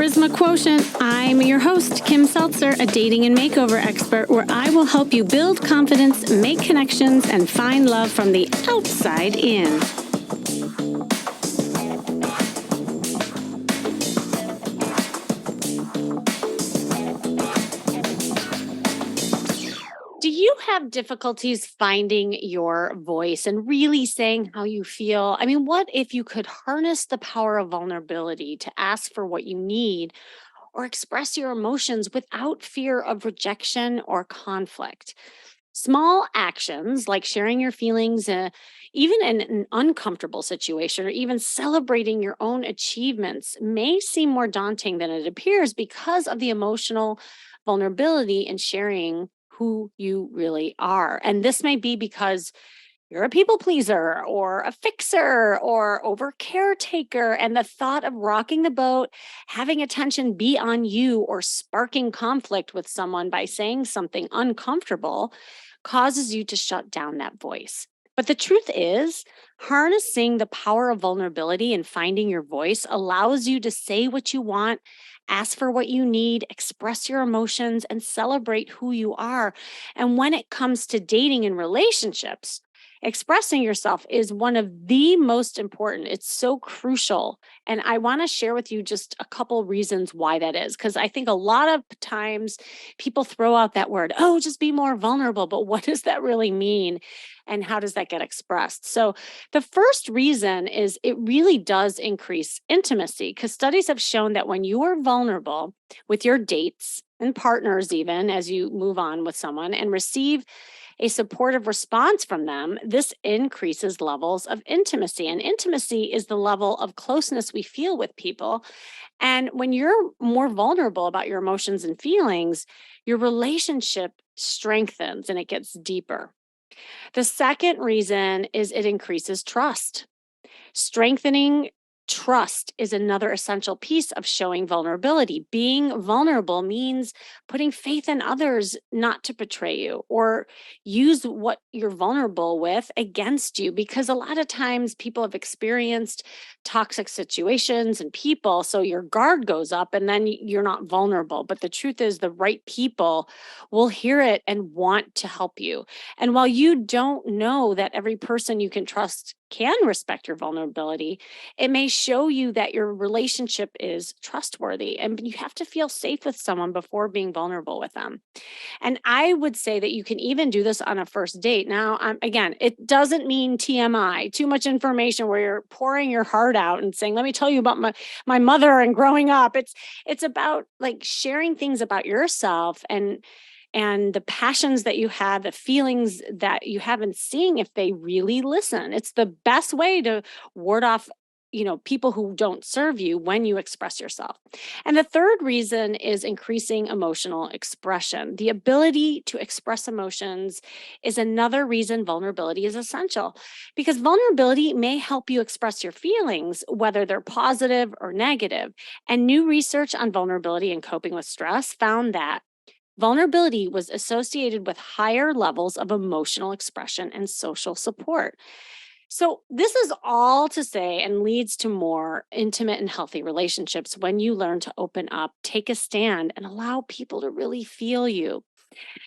Charisma Quotient. I'm your host, Kim Seltzer, a dating and makeover expert, where I will help you build confidence, make connections, and find love from the outside in. Do you have difficulties finding your voice and really saying how you feel? I mean, what if you could harness the power of vulnerability to ask for what you need or express your emotions without fear of rejection or conflict? Small actions like sharing your feelings, even in an uncomfortable situation, or even celebrating your own achievements, may seem more daunting than it appears because of the emotional vulnerability in sharing who you really are. And this may be because you're a people pleaser or a fixer or over caretaker. And the thought of rocking the boat, having attention be on you, or sparking conflict with someone by saying something uncomfortable causes you to shut down that voice. But the truth is, harnessing the power of vulnerability and finding your voice allows you to say what you want, ask for what you need, express your emotions, and celebrate who you are. And when it comes to dating and relationships, expressing yourself is one of the most important. It's so crucial. And I want to share with you just a couple reasons why that is, because I think a lot of times people throw out that word, oh, just be more vulnerable. But what does that really mean? And how does that get expressed? So, the first reason is it really does increase intimacy, because studies have shown that when you are vulnerable with your dates and partners, even as you move on with someone and receive a supportive response from them, this increases levels of intimacy. And intimacy is the level of closeness we feel with people. And when you're more vulnerable about your emotions and feelings, your relationship strengthens and it gets deeper. The second reason is it increases trust. Strengthening trust is another essential piece of showing vulnerability. Being vulnerable means putting faith in others not to betray you or use what you're vulnerable with against you, because a lot of times people have experienced toxic situations and people. So your guard goes up and then you're not vulnerable. But the truth is, the right people will hear it and want to help you. And while you don't know that every person you can trust can respect your vulnerability, it may show you that your relationship is trustworthy. And you have to feel safe with someone before being vulnerable with them. And I would say that you can even do this on a first date. Now, again, it doesn't mean TMI, too much information where you're pouring your heart out and saying, let me tell you about my mother and growing up. It's about like sharing things about yourself and the passions that you have, the feelings that you have, and seeing if they really listen. It's the best way to ward off, people who don't serve you when you express yourself. And the third reason is increasing emotional expression. The ability to express emotions is another reason vulnerability is essential, because vulnerability may help you express your feelings, whether they're positive or negative. And new research on vulnerability and coping with stress found that vulnerability was associated with higher levels of emotional expression and social support. So, this is all to say and leads to more intimate and healthy relationships when you learn to open up, take a stand, and allow people to really feel you.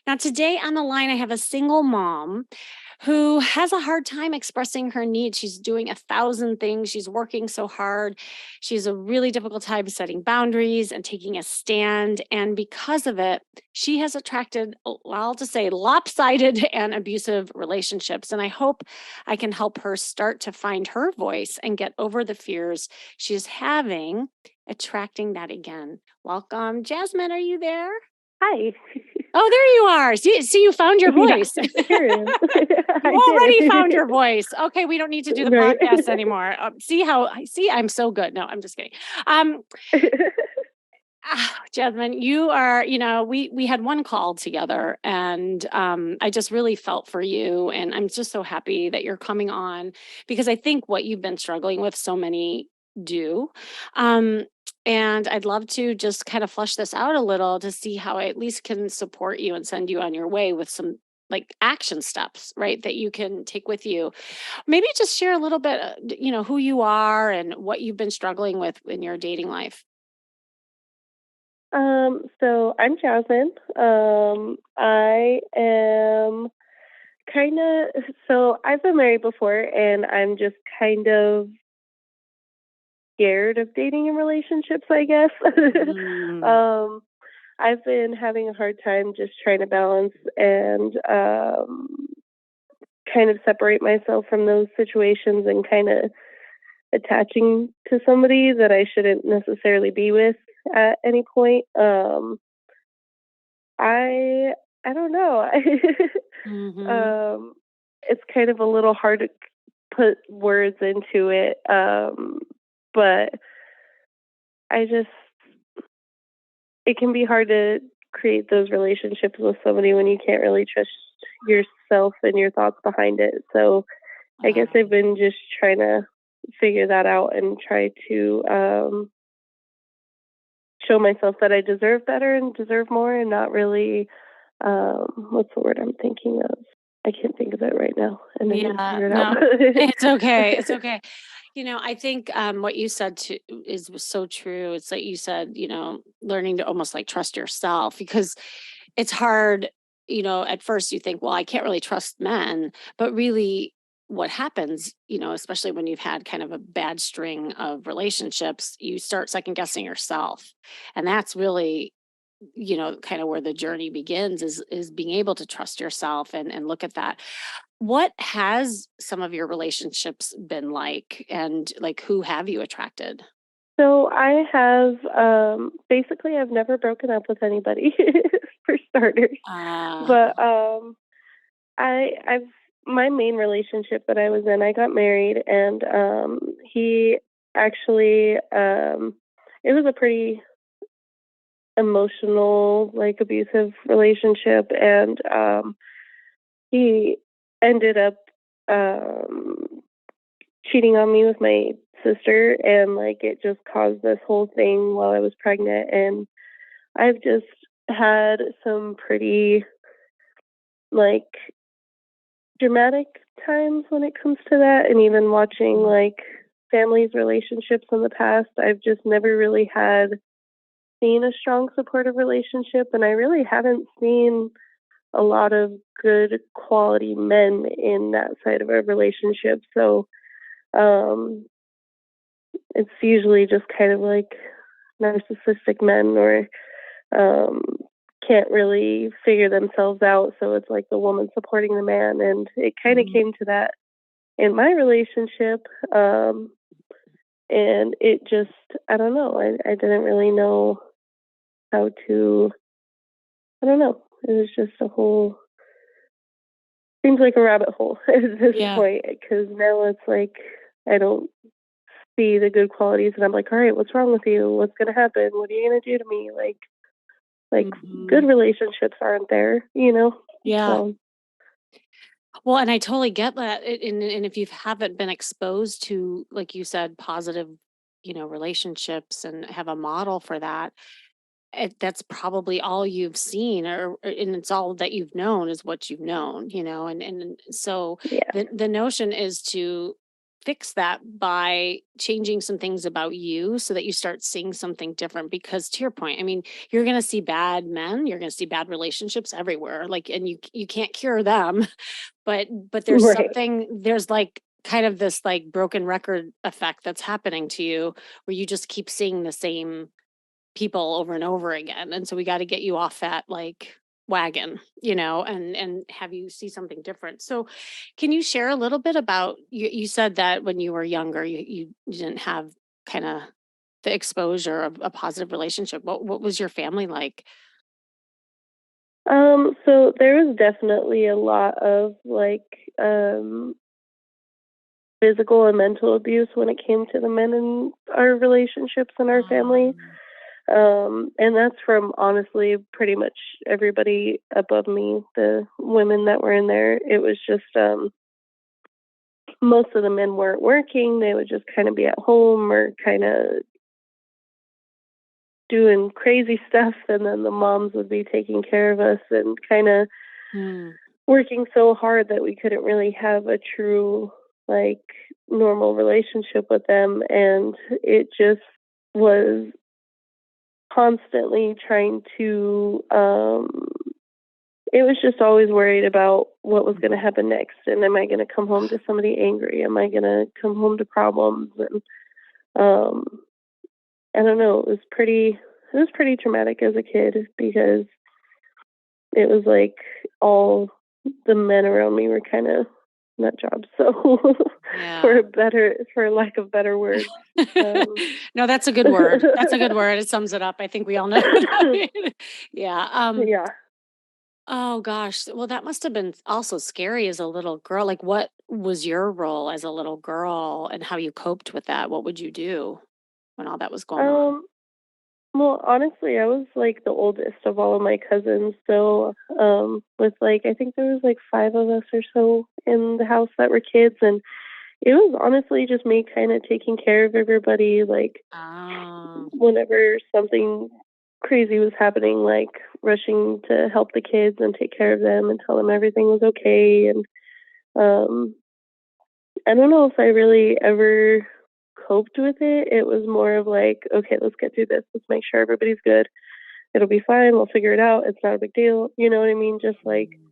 Now, today on the line, I have a single mom who has a hard time expressing her needs. She's doing 1,000 things. She's working so hard. She's a really difficult time setting boundaries and taking a stand. And because of it, she has attracted, well, I'll just say lopsided and abusive relationships. And I hope I can help her start to find her voice and get over the fears she's having attracting that again. Welcome, Jasmine. Are you there? Hi. Oh, there you are. See, you found your Yeah, voice. there it is. You I already did. found your voice. Okay, we don't need to do the Right. podcast anymore. See, I'm so good. No, I'm just kidding. Um, Jasmine, you are, we had one call together, and I just really felt for you, and I'm just so happy that you're coming on, because I think what you've been struggling with, so many do. Um, and I'd love to just kind of flush this out a little to see how I at least can support you and send you on your way with some like action steps, right? That you can take with you. Maybe just share a little bit, who you are and what you've been struggling with in your dating life. So I'm Jasmine. I am kind of, so I've been married before and I'm just kind of scared of dating in relationships, I guess. Mm, um, I've been having a hard time just trying to balance and kind of separate myself from those situations and kind of attaching to somebody that I shouldn't necessarily be with at any point. I I don't know. mhm. um, it's kind of a little hard to put words into it, but I just it can be hard to create those relationships with somebody when you can't really trust yourself and your thoughts behind it. So I guess I've been just trying to figure that out and try to show myself that I deserve better and deserve more and not really what's the word I'm thinking of? I can't think of it right now, and I need to Yeah, figure it out. no, it's okay. It's okay. I think what you said was so true. It's like you said, learning to almost like trust yourself because it's hard. At first you think, well, I can't really trust men, but really what happens, especially when you've had kind of a bad string of relationships, you start second guessing yourself. And that's really kind of where the journey begins is being able to trust yourself and look at that. What has some of your relationships been like, and like who have you attracted? So I have basically I've never broken up with anybody for starters. Uh, But I've my main relationship that I was in, I got married and he actually it was a pretty emotional, like abusive relationship and he ended up um cheating on me with my sister and like it just caused this whole thing while I was pregnant and I've just had some pretty like dramatic times when it comes to that and even watching mm, like families relationships in the past I've just never really had seen a strong supportive relationship and I really haven't seen a lot of good quality men in that side of a relationship so um it's usually just kind of like narcissistic men or um can't really figure themselves out so it's like the woman supporting the man and it kind of mhm. came to that in my relationship and it just I don't know I didn't really know how to I don't know it was just a whole seems like a rabbit hole at this Yeah. point because now it's like I don't see the good qualities and I'm like all right what's wrong with you what's going to happen what are you going to do to me like good Mhm. relationships aren't there. Yeah. So Well, and I totally get that. And if you haven't been exposed to, like you said, positive, relationships and have a model for that, that's probably all you've seen, and it's all that you've known is what you've known, and so yeah, the notion is to fix that by changing some things about you so that you start seeing something different because to your point, I mean, you're going to see bad men, you're going to see bad relationships everywhere, like, and you can't cure them, but right, there's like kind of this like broken record effect that's happening to you where you just keep seeing the same people over and over again. And so we got to get you off that like wagon, and have you see something different. So can you share a little bit about you said that when you were younger you didn't have kind of the exposure of a positive relationship. What was your family like? so there was definitely a lot of like physical and mental abuse when it came to the men in our relationships in our family. Um, And that's from honestly pretty much everybody above me, the women that were in there. It was just most of the men weren't working. They would just kind of be at home or kind of doing crazy stuff. And then the moms would be taking care of us and kind of mm, working so hard that we couldn't really have a true, like, normal relationship with them. And it just was constantly trying to it was just always worried about what was going to Mhm. happen next, and am I going to come home to somebody angry, am I going to come home to problems, and um I don't know, it was pretty traumatic as a kid because it was like all the men around me were kind of nut jobs. So Yeah. for lack of better words. Um No, that's a good word. That's a good word. It sums it up. I think we all know what that means. Yeah. yeah. Oh gosh. Well, that must have been also scary as a little girl. Like, what was your role as a little girl and how you coped with that? What would you do when all that was going on? Um well, honestly, I was like the oldest of all of my cousins, so with like I think there was like 5 of us or so in the house that were kids, and it was honestly just me kind of taking care of everybody, like Oh. whenever something crazy was happening, like rushing to help the kids and take care of them and tell them everything was okay. And um, I don't know if I really ever coped with it. It was more of like, okay, let's get through this. Let's make sure everybody's good. It'll be fine. We'll figure it out. It's not a big deal. You know what I mean? Just like Mm.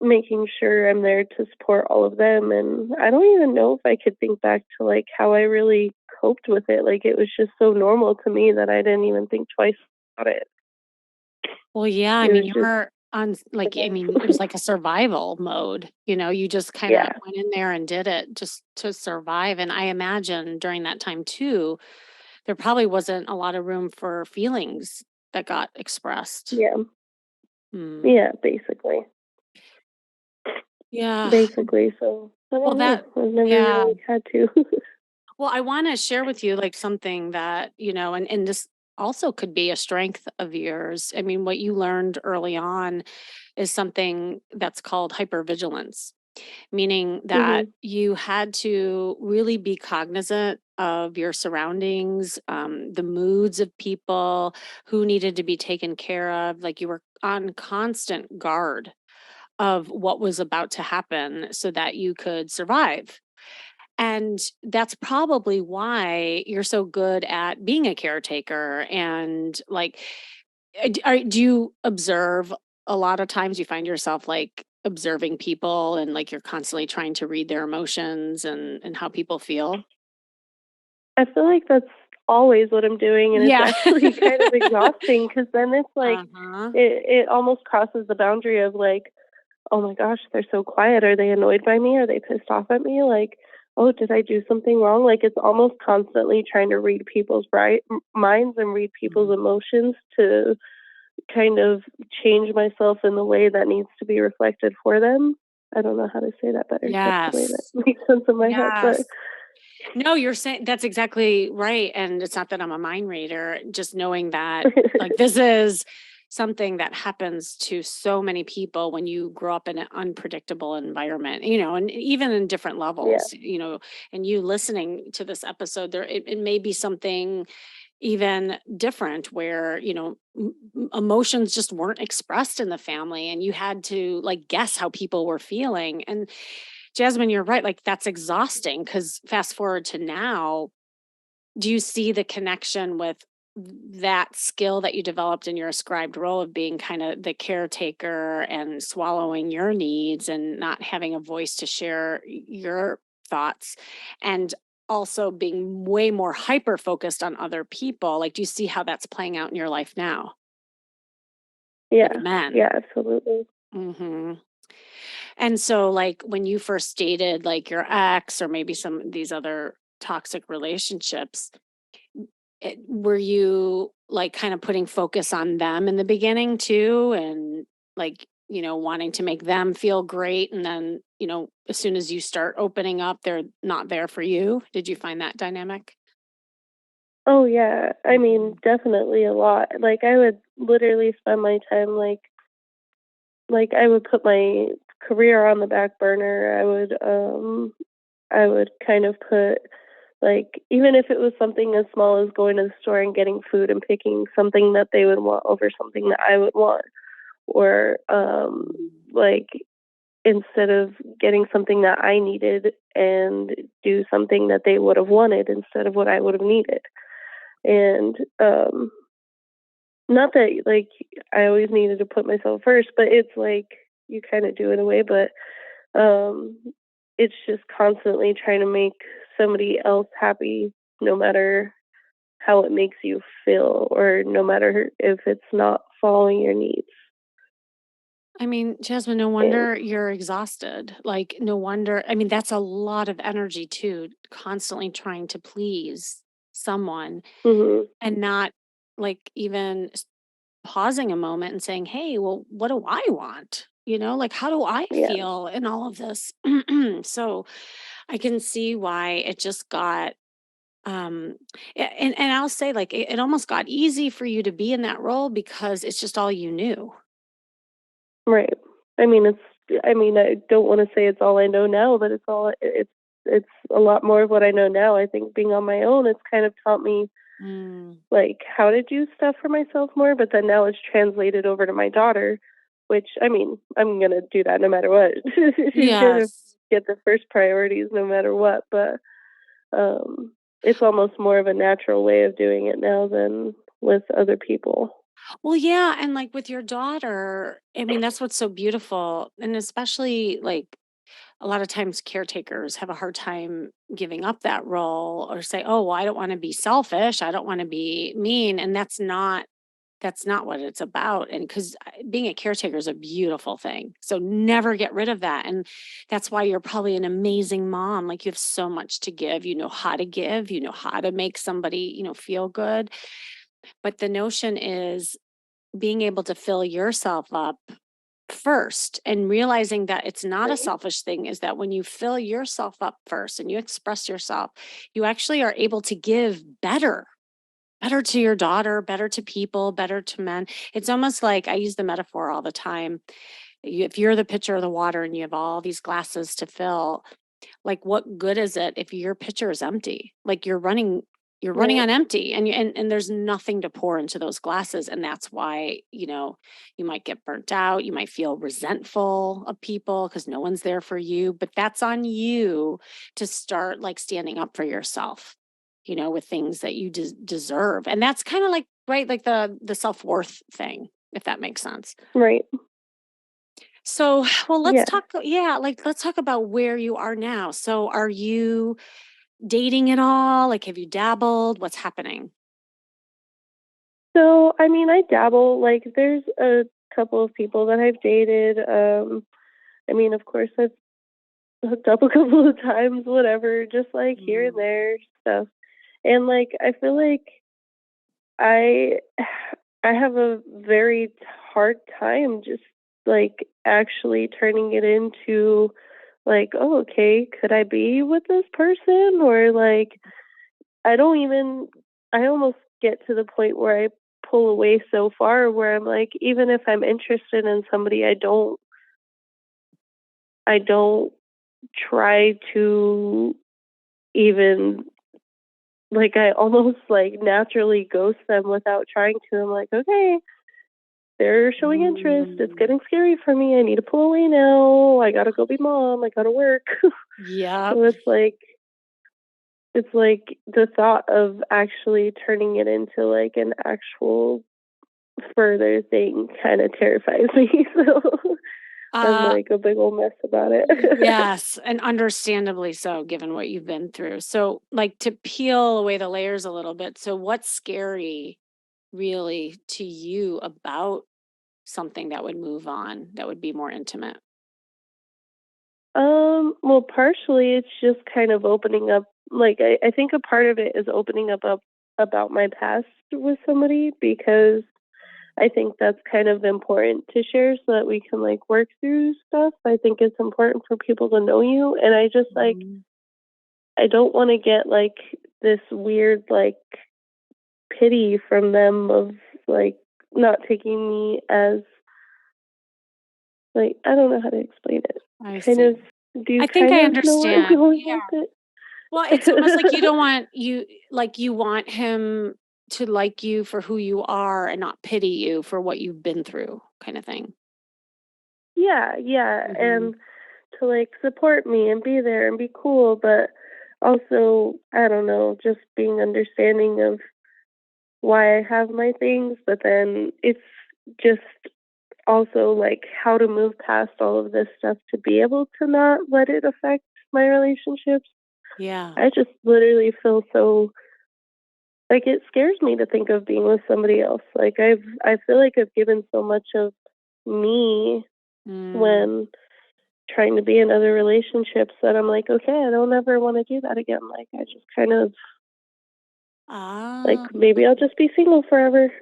making sure I'm there to support all of them. And I don't even know if I could think back to like how I really coped with it. Like it was just so normal to me that I didn't even think twice about it. Well, yeah, I It mean, was just you're on like, I there. mean, it was like a survival mode, you just kind of Yeah. went in there and did it just to survive. And I imagine during that time too, there probably wasn't a lot of room for feelings that got expressed. Yeah. Mm. Yeah, basically. Yeah. Basically, so I Well, don't know. that, I've never yeah. really had to. Well, I want to share with you like something that, and this also could be a strength of yours. I mean, what you learned early on is something that's called hypervigilance, meaning that Mhm. you had to really be cognizant of your surroundings, the moods of people who needed to be taken care of. Like you were on constant guard of what was about to happen so that you could survive. And that's probably why you're so good at being a caretaker and like do you observe a lot of times you find yourself like observing people and like you're constantly trying to read their emotions and how people feel? I feel like that's always what I'm doing, and it's Yeah. actually kind of exhausting because then it's like Uh-huh. it almost crosses the boundary of like, "Oh my gosh, they're so quiet. Are they annoyed by me? Are they pissed off at me?" Like, "Oh, did I do something wrong?" Like, it's almost constantly trying to read people's minds and read people's Mhm. emotions to kind of change myself in the way that needs to be reflected for them. I don't know how to say that better, just the way that Yes. makes sense in my head, but Yes. No, you're saying that's exactly right, and it's not that I'm a mind reader, just knowing that, like, this is something that happens to so many people when you grow up in an unpredictable environment, and even in different yeah, levels, and you listening to this episode, it may be something even different where, emotions just weren't expressed in the family, and you had to, like, guess how people were feeling, and Jasmine, you're right. Like that's exhausting because fast forward to now, do you see the connection with that skill that you developed in your ascribed role of being kind of the caretaker and swallowing your needs and not having a voice to share your thoughts and also being way more hyper focused on other people? Like, do you see how that's playing out in your life now with yeah, men? yeah, absolutely. Hmm. And so, like, when you first dated, like, your ex or maybe some of these other toxic relationships, were you, like, kind of putting focus on them in the beginning too? And, like, wanting to make them feel great. And then, as soon as you start opening up, they're not there for you. Did you find that dynamic? Oh yeah, I mean, Mhm. definitely a lot. Like I would literally spend my time like I would put my career on the back burner. I would kind of put like even if it was something as small as going to the store and getting food and picking something that they would want over something that I would want, or Mhm. like instead of getting something that I needed and do something that they would have wanted instead of what I would have needed. And not that like I always needed to put myself first, but it's like you kind of do in a way, but um it's just constantly trying to make somebody else happy no matter how it makes you feel or no matter if it's not following your needs. I mean, Jasmine, no And wonder you're exhausted. Like, no wonder. I mean, that's a lot of energy too, constantly trying to please someone mhm, and not like even pausing a moment and saying, "Hey, well, what do I want?" Like, how do I yeah, feel in all of this? So I can see why it just got um and I'll say like it almost got easy for you to be in that role because it's just all you knew. right. I mean, I don't want to say it's all I know now, but it's a lot more of what I know now. I think being on my own, it's kind of taught me Mm, like how to do stuff for myself more, but then now it's translated over to my daughter, which I mean, I'm gonna do that no matter what. She's gonna yes. get the first priorities no matter what, but um it's almost more of a natural way of doing it now than with other people. Well, yeah, and like with your daughter, I mean, that's what's so beautiful. And especially like a lot of times caretakers have a hard time giving up that role or say, "Oh, well, I don't want to be selfish. I don't want to be mean." And that's not what it's about. And cuz being a caretaker is a beautiful thing. So never get rid of that. And that's why you're probably an amazing mom. Like you have so much to give. You know how to give, you know how to make somebody, feel good. But the notion is being able to fill yourself up first and realizing that it's not a Right. selfish thing is that when you fill yourself up first and you express yourself, you actually are able to give better to your daughter, better to people, better to men. It's almost like I use the metaphor all the time. If you're the pitcher of the water and you have all these glasses to fill, like what good is it if your pitcher is empty? Like you're running Right. on empty and there's nothing to pour into those glasses and that's why, you might get burnt out, you might feel resentful of people because no one's there for you, but that's on you to start like standing up for yourself, with things that you deserve. And that's kind of like right like the self-worth thing, if that makes sense. Right. So, well, let's Yeah. talk. Yeah, like let's talk about where you are now. So, are you dating at all? Like, have you dabbled? What's happening? So, I mean, I dabble. Like, there's a couple of people that I've dated. I mean, of course, I've hooked up a couple of times, whatever, just like here and Mm, there stuff. And like, I feel like I, I have a very hard time just like actually turning it into like, oh, okay, could I be with this person? Or like, I don't even, I almost get to the point where I pull away so far where I'm like, even if I'm interested in somebody, I don't try to even like I almost like naturally ghost them without trying to. I'm like, okay, they're showing interest. It's mm. getting scary for me. I need to pull away now. I gotta go be mom. I gotta work. Yep. So it's like the thought of actually turning it into like an actual further thing kind of terrifies me. So I'm Uh, like a big old mess about it. yes, and understandably so, given what you've been through. So, like to peel away the layers a little bit. So, what's scary really to you about something that would move on, that would be more intimate? Well, partially it's just kind of opening up. Like, I think a part of it is opening up about my past with somebody because I think that's kind of important to share so that we can like work through stuff. I think it's important for people to know you, and I just like Mhm. I don't want to get like this weird like pity from them of like not taking me as like I don't know how to explain it. I Kind see. of do you I think kind I of know where I'm understand. going Yeah. with Well, it's almost like you it? don't want you want him to like you for who you are and not pity you for what you've been through kind of thing. Yeah, yeah, Mhm. and to like support me and be there and be cool, but also I don't know, just being understanding of why I have my things, but then it's just also like how to move past all of this stuff to be able to not let it affect my relationships. Yeah. I just literally feel so like it scares me to think of being with somebody else. Like I feel like I've given so much of me Mm. when trying to be in other relationships that I'm like, okay, I don't ever want to do that again. Like I just kind of like Ah. maybe I'll just be single forever.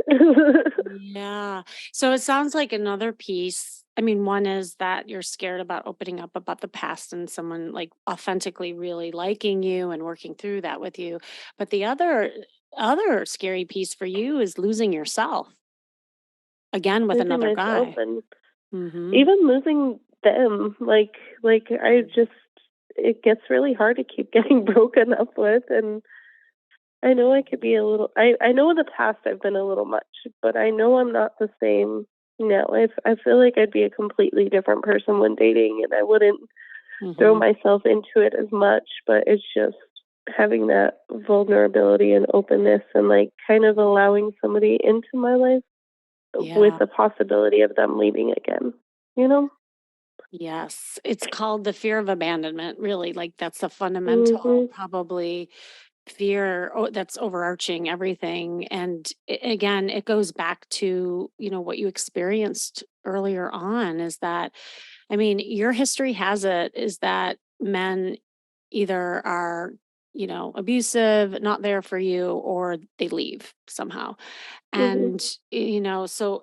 Yeah. So it sounds like another piece. I mean, one is that you're scared about opening up about the past and someone like authentically really liking you and working through that with you. But the other scary piece for you is losing yourself again with Losing another myself guy. and Mhm. even losing them. Like I just it gets really hard to keep getting broken up with, and I know I could be a little I know in the past I've been a little much, but I know I'm not the same now. I feel like I'd be a completely different person when dating, and I wouldn't throw Mhm. myself into it as much, but it's just having that vulnerability and openness and like kind of allowing somebody into my life with Yeah. the possibility of them leaving again, you know? Yes. It's called the fear of abandonment, really. Like that's the fundamental Mhm. probably fear that's overarching everything. And again, it goes back to, what you experienced earlier on is that, I mean, your history has it is that men either are, abusive, not there for you, or they leave somehow. Mhm. And, so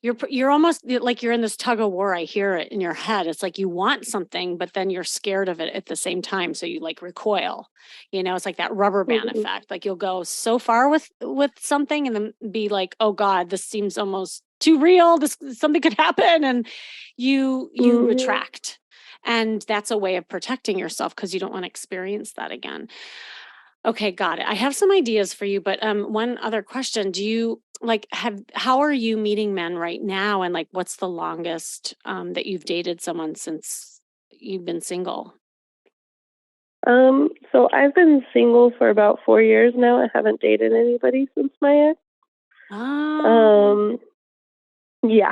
you're almost like you're in this tug of war. I hear it in your head. It's like you want something, but then you're scared of it at the same time. So you like recoil. It's like that rubber band Mhm. effect. Like you'll go so far with something and then be like, oh God, this seems almost too real. This something could happen. And you Mhm. retract. And that's a way of protecting yourself because you don't want to experience that again. Okay, got it. I have some ideas for you, but one other question. Do you like have how are you meeting men right now and like what's the longest that you've dated someone since you've been single? So I've been single for about 4 years now. I haven't dated anybody since my ex. Oh, Um, yeah.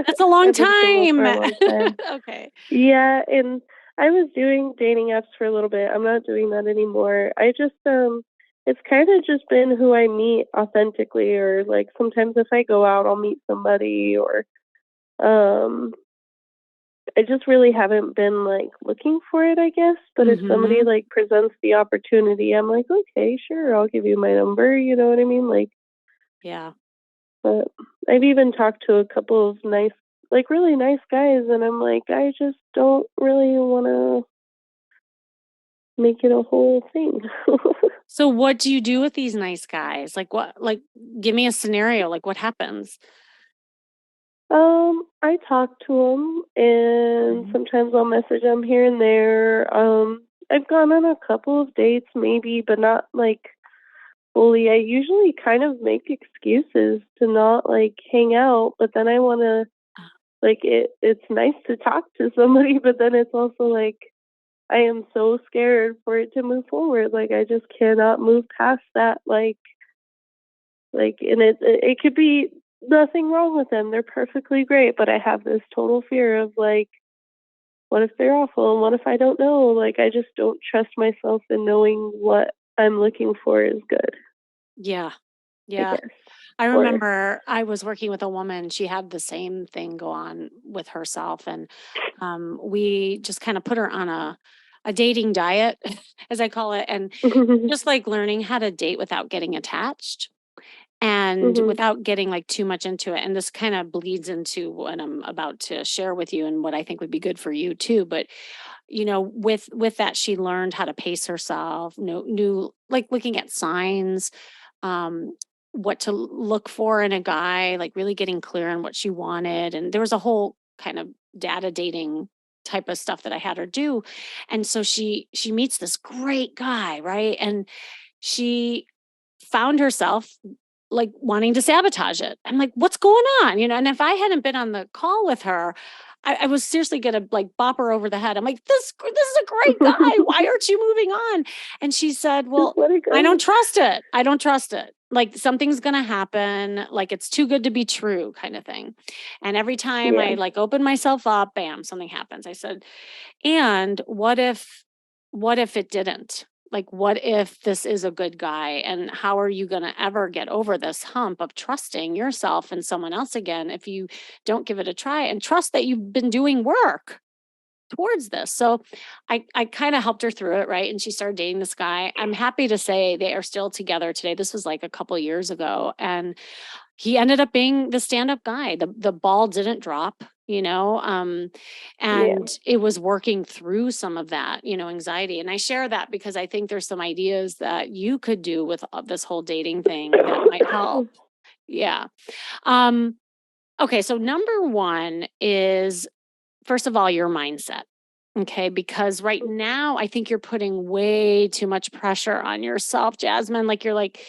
that's a long I've been single for time. a long time. Okay. Yeah, and I was doing dating apps for a little bit. I'm not doing that anymore. I just it's kind of just been who I meet authentically, or like sometimes if I go out I'll meet somebody, or um I just really haven't been like looking for it, I guess. But if somebody Mhm. like presents the opportunity, I'm like, okay, sure, I'll give you my number, you know what I mean? Like, Yeah. but I've even talked to a couple of nice like really nice guys, and I'm like, I just don't really want to make it a whole thing. So what do you do with these nice guys? Like give me a scenario. Like what happens? I talk to them, and Mhm. sometimes I'll message them here and there. I've gone on a couple of dates, maybe, but not like fully. I usually kind of make excuses to not like hang out, but then I want to like it's nice to talk to somebody, but then it's also like I am so scared for it to move forward. Like I just cannot move past that. Like, and it could be nothing wrong with them. They're perfectly great, but I have this total fear of like, what if they're awful? And what if I don't know? Like, I just don't trust myself in knowing what I'm looking for is good, Yeah. I Yeah. guess. I Or, remember I was working with a woman, she had the same thing go on with herself, and, we just kinda put her on a dating diet, as I call it, and mhm, just, like, learning how to date without getting attached and mhm, without getting, like, too much into it, and this kinda bleeds into what I'm about to share with you and what I think would be good for you too, but, with that, she learned how to pace herself, knew like, looking at signs, um, what to look for in a guy, like really getting clear on what she wanted. And there was a whole kind of data dating type of stuff that I had her do. And so she meets this great guy, right? And she found herself like wanting to sabotage it. I'm like, what's going on? And if I hadn't been on the call with her, I was seriously gonna like bop her over the head. I'm like, this is a great guy. Why aren't you moving on? And she said, just well, let it I don't go. trust it. I don't trust it. like something's going to happen, like it's too good to be true kind of thing. And every time Yeah. I like open myself up, bam, something happens. I said, and what if it didn't? Like, what if this is a good guy? And how are you going to ever get over this hump of trusting yourself and someone else again if you don't give it a try and trust that you've been doing work towards this? So I kind of helped her through it, right? And she started dating this guy. I'm happy to say they are still together today. This was like a couple years ago. And he ended up being the stand-up guy. The ball didn't drop, Yeah. and it was working through some of that, anxiety. And I share that because I think there's some ideas that you could do with this whole dating thing that might help. Yeah. Um, okay, so number one is, first of all, your mindset. Okay, because right now I think you're putting way too much pressure on yourself, Jasmine. Like you're like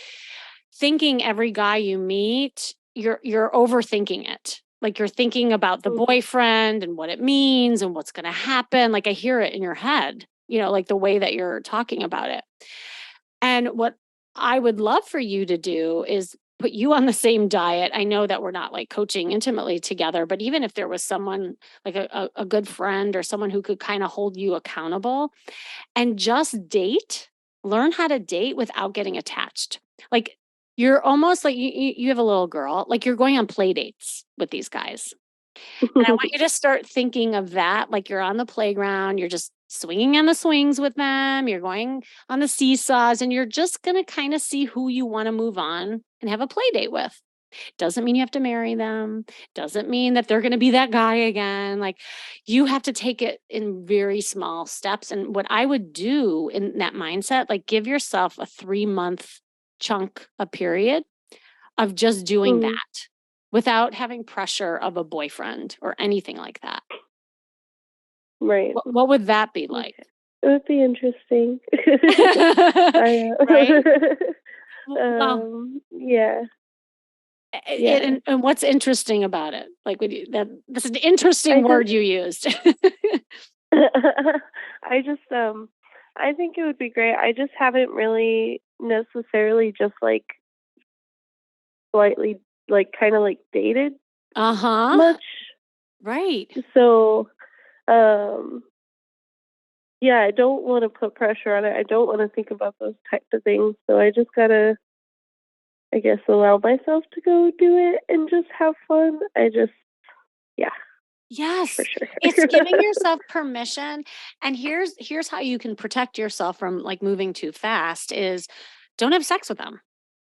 thinking every guy you meet, you're overthinking it. Like you're thinking about the boyfriend and what it means and what's going to happen. Like I hear it in your head, like the way that you're talking about it. And what I would love for you to do is put you on the same diet. I know that we're not like coaching intimately together, but even if there was someone like a good friend or someone who could kind of hold you accountable and just date, learn how to date without getting attached. Like you're almost like you have a little girl, like you're going on play dates with these guys. And I want you to start thinking of that like you're on the playground, you're just swinging on the swings with them, you're going on the seesaws, and you're just going to kind of see who you want to move on and have a play date with. Doesn't mean you have to marry them, doesn't mean that they're going to be that guy again. Like you have to take it in very small steps. And what I would do in that mindset, like give yourself a 3-month chunk, a period of just doing Mhm. that without having pressure of a boyfriend or anything like that. Right. What would that be like? Okay. It would be interesting. I, Right? Well, yeah, yeah. and what's interesting about it? Like, would you, that's an I interesting just, word you used. I just, I think it would be great. I just haven't really necessarily just like slightly, like kind of like dated Uh-huh. much. Right. So, um, yeah, I don't want to put pressure on it. I don't want to think about those types of things. So I just gotta, I guess, allow myself to go do it and just have fun. Yeah, for Yes. It's sure. giving yourself permission. And here's how you can protect yourself from like moving too fast is don't have sex with them.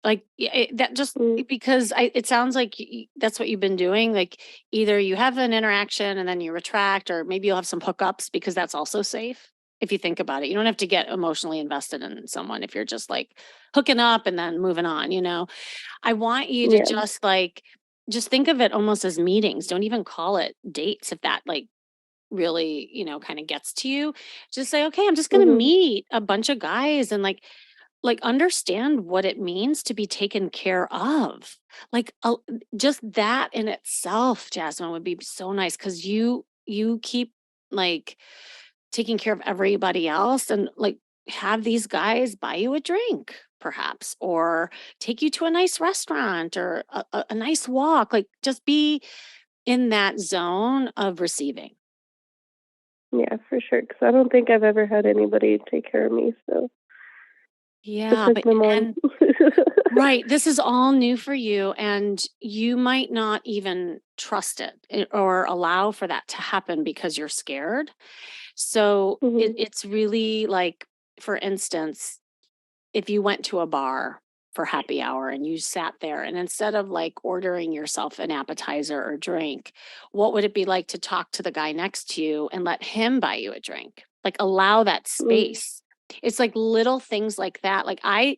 Like, that just Mm, because it sounds like that's what you've been doing. Like, either you have an interaction and then you retract, or maybe you'll have some hookups because that's also safe. If you think about it, you don't have to get emotionally invested in someone if you're just like hooking up and then moving on. I want you to yeah. just think of it almost as meetings. Don't even call it dates if that like really, kind of gets to you. Just say, okay, I'm just going to Mhm. meet a bunch of guys and like understand what it means to be taken care of. Like just that in itself, Jasmine, would be so nice because you keep like taking care of everybody else and like have these guys buy you a drink perhaps or take you to a nice restaurant or a nice walk, like just be in that zone of receiving. Yeah, for sure. Because I don't think I've ever had anybody take care of me, so to Yeah, put but them on. and right. This is all new for you, and you might not even trust it or allow for that to happen because you're scared. So Mhm. it's really like, for instance, if you went to a bar for happy hour and you sat there, and instead of like ordering yourself an appetizer or drink, what would it be like to talk to the guy next to you and let him buy you a drink? Like allow that Mm. space. It's like little things like that. Like I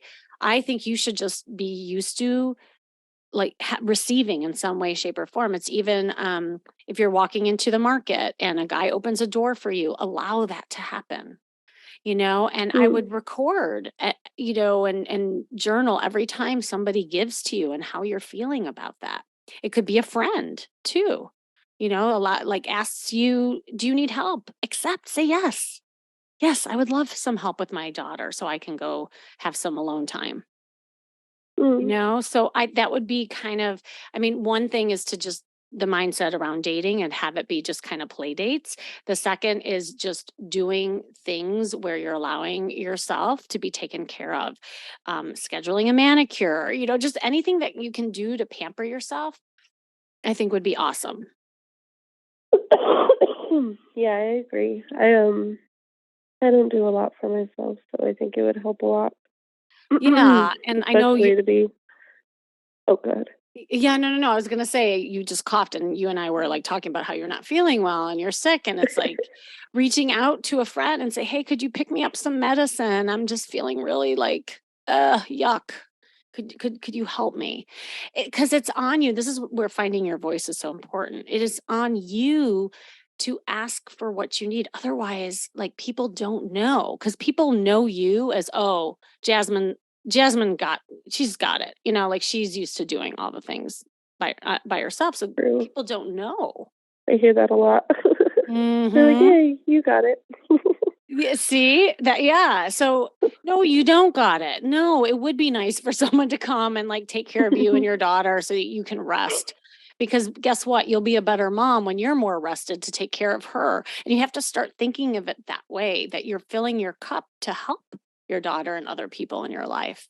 think you should just be used to like receiving in some way, shape, or form. It's even if you're walking into the market and a guy opens a door for you, allow that to happen. And I Mm. would record, and journal every time somebody gives to you and how you're feeling about that. It could be a friend too, a lot like asks you, do you need help? Accept, say yes. Yes, I would love some help with my daughter so I can go have some alone time. Mm. So I that would be kind of, I mean, one thing is to just the mindset around dating and have it be just kind of play dates. The second is just doing things where you're allowing yourself to be taken care of. Scheduling a manicure, just anything that you can do to pamper yourself, I think would be awesome. Yeah, I agree. I don't do a lot for myself, so I think it would help a lot. Yeah, and I know you. Especially to be oh good. Yeah, no, no, no. I was gonna say you just coughed and you and I were like talking about how you're not feeling well and you're sick. And it's like reaching out to a friend and say, hey, could you pick me up some medicine? I'm just feeling really like, yuck. Could you help me? Because it's on you. This is where finding your voice is so important. It is on you to ask for what you need. Otherwise, like people don't know because people know you as, oh, Jasmine she's got it, like she's used to doing all the things by herself. So True. people don't know. I hear that a lot. They're like, Hmm. "Yeah, you got it." Yeah, see that? Yeah. So no, you don't got it. No, it would be nice for someone to come and like take care of you and your daughter so that you can rest. Because guess what? You'll be a better mom when you're more rested to take care of her. And you have to start thinking of it that way, that you're filling your cup to help your daughter and other people in your life.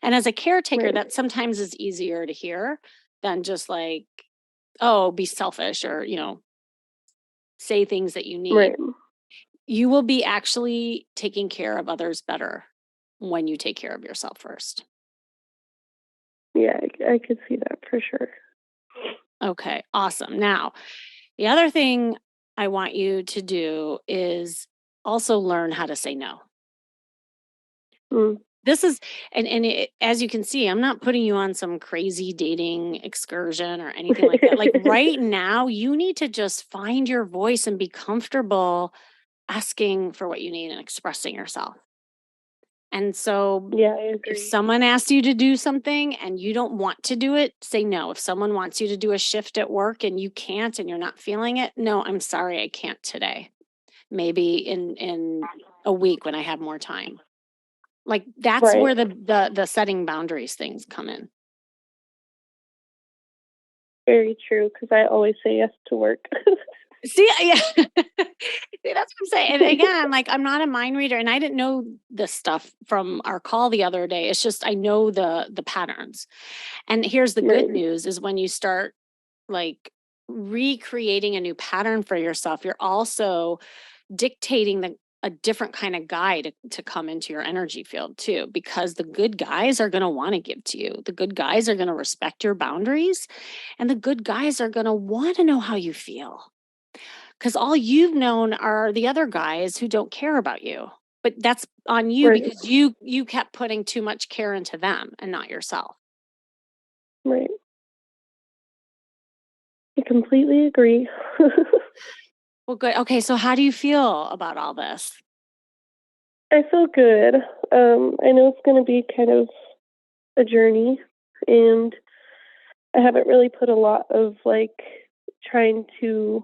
And as a caretaker, Right, that sometimes is easier to hear than just like, oh, be selfish or, say things that you need. right. You will be actually taking care of others better when you take care of yourself first. Yeah, I could see that for sure. Okay, awesome. Now, the other thing I want you to do is also learn how to say no. Mm. This is as you can see, I'm not putting you on some crazy dating excursion or anything like that. Like right now, you need to just find your voice and be comfortable asking for what you need and expressing yourself. And so Yeah, I if agree. someone asks you to do something and you don't want to do it, say no. If someone wants you to do a shift at work and you can't and you're not feeling it, no, I'm sorry, I can't today. Maybe in a week when I have more time. Like that's Right. where the setting boundaries things come in. Very true, because I always say yes to work. See, yeah. See, that's what I'm saying. And again, like I'm not a mind reader and I didn't know this stuff from our call the other day. It's just I know the patterns. And here's the good Right. news is when you start like recreating a new pattern for yourself, you're also dictating a different kind of guy to come into your energy field too, because the good guys are going to want to give to you. The good guys are going to respect your boundaries and the good guys are going to want to know how you feel because all you've known are the other guys who don't care about you. But that's on you Right. because you kept putting too much care into them and not yourself. Right. I completely agree. Well, good. Okay, so how do you feel about all this? I feel good. I know it's going to be kind of a journey, and I haven't really put a lot of like trying to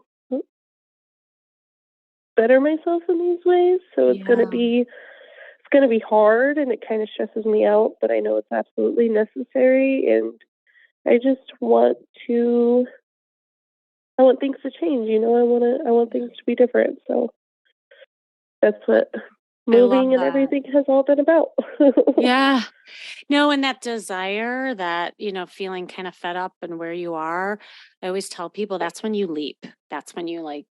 better myself in these ways. So Yeah. it's gonna be hard, and it kind of stresses me out. But I know it's absolutely necessary, and I just want to. I want things to change. I want things to be different. So that's I, what I love moving and that. everything has all been about. Yeah. No, and that desire, that, feeling kind of fed up and where you are, I always tell people that's when you leap. That's when you like,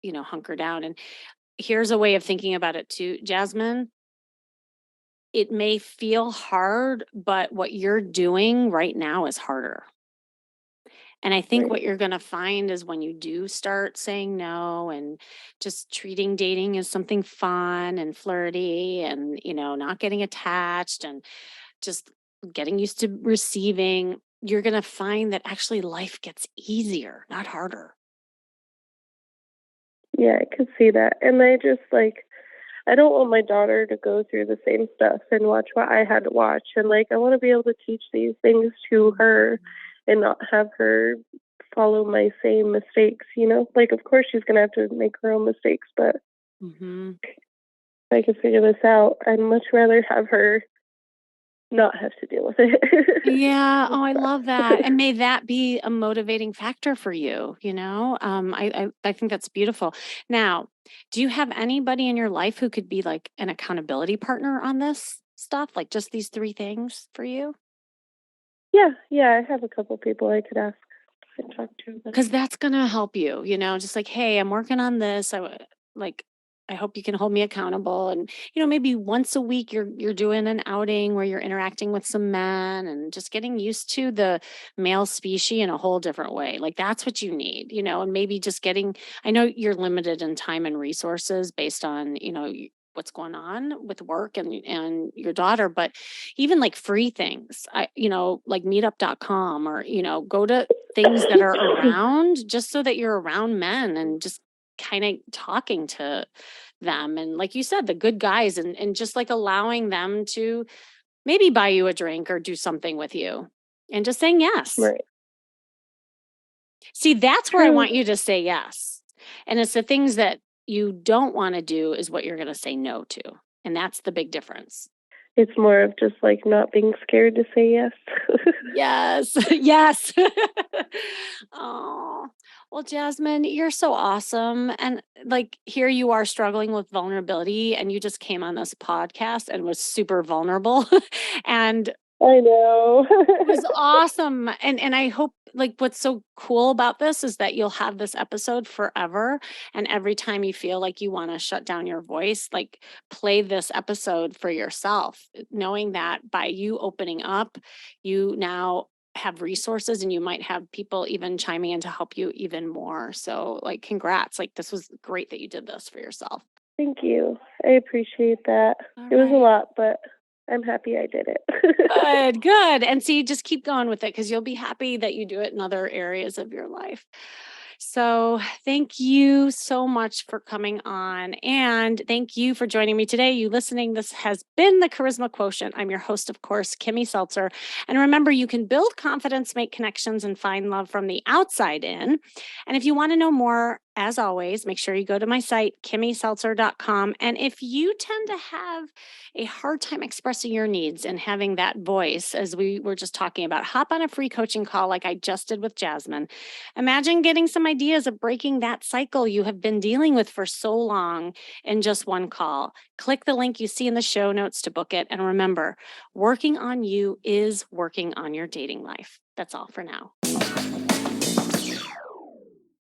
hunker down. And here's a way of thinking about it too, Jasmine. It may feel hard, but what you're doing right now is harder. And I think Right. what you're going to find is when you do start saying no and just treating dating as something fun and flirty and, not getting attached and just getting used to receiving, you're going to find that actually life gets easier, not harder. Yeah, I could see that, and I just like I don't want my daughter to go through the same stuff and watch what I had to watch. And like, I want to be able to teach these things to her and not have her follow my same mistakes. Like, of course, she's going to have to make her own mistakes, but Hmm. if I can figure this out, I'd much rather have her not have to deal with it. Yeah. It's Oh, I love that. fine. And may that be a motivating factor for you, you know? I think that's beautiful. Now, do you have anybody in your life who could be like an accountability partner on this stuff? Like just these three things for you? Yeah, yeah, I have a couple people I could ask and talk to, but Because that's gonna help you, you know, just like, "Hey, I'm working on this. Like, I hope you can hold me accountable." And, you know, maybe once a week you're doing an outing where you're interacting with some men and just getting used to the male species in a whole different way. Like, that's what you need, you know, and maybe just getting I know you're limited in time and resources based on, you know, what's going on with work and your daughter, but even like free things, like meetup.com or, go to things that are around just so that you're around men and just kind of talking to them. And like you said, the good guys and just like allowing them to maybe buy you a drink or do something with you and just saying yes. right. See, that's where I True. want you to say yes. And it's the things that you don't want to do is what you're going to say no to. And that's the big difference. It's more of just, like, not being scared to say yes. Yes. Yes. Oh. Well, Jasmine, you're so awesome. And like here you are struggling with vulnerability and you just came on this podcast and was super vulnerable. And I know. it was awesome. And I hope like what's so cool about this is that you'll have this episode forever. And every time you feel like you want to shut down your voice, like play this episode for yourself, knowing that by you opening up, you now have resources and you might have people even chiming in to help you even more. So like congrats. Like this was great that you did this for yourself. Thank you. I appreciate that. All It was a right. lot, but I'm happy I did it. Good, good. And see, just keep going with it because you'll be happy that you do it in other areas of your life. So, thank you so much for coming on. And thank you for joining me today. You listening. This has been the Charisma Quotient. I'm your host, of course, Kimmy Seltzer. And remember, you can build confidence, make connections, and find love from the outside in. And if you want to know more, as always, make sure you go to my site, kimmyseltzer.com. And if you tend to have a hard time expressing your needs and having that voice, as we were just talking about, hop on a free coaching call like I just did with Jasmine. Imagine getting some ideas of breaking that cycle you have been dealing with for so long in just one call. Click the link you see in the show notes to book it. And remember, working on you is working on your dating life. That's all for now.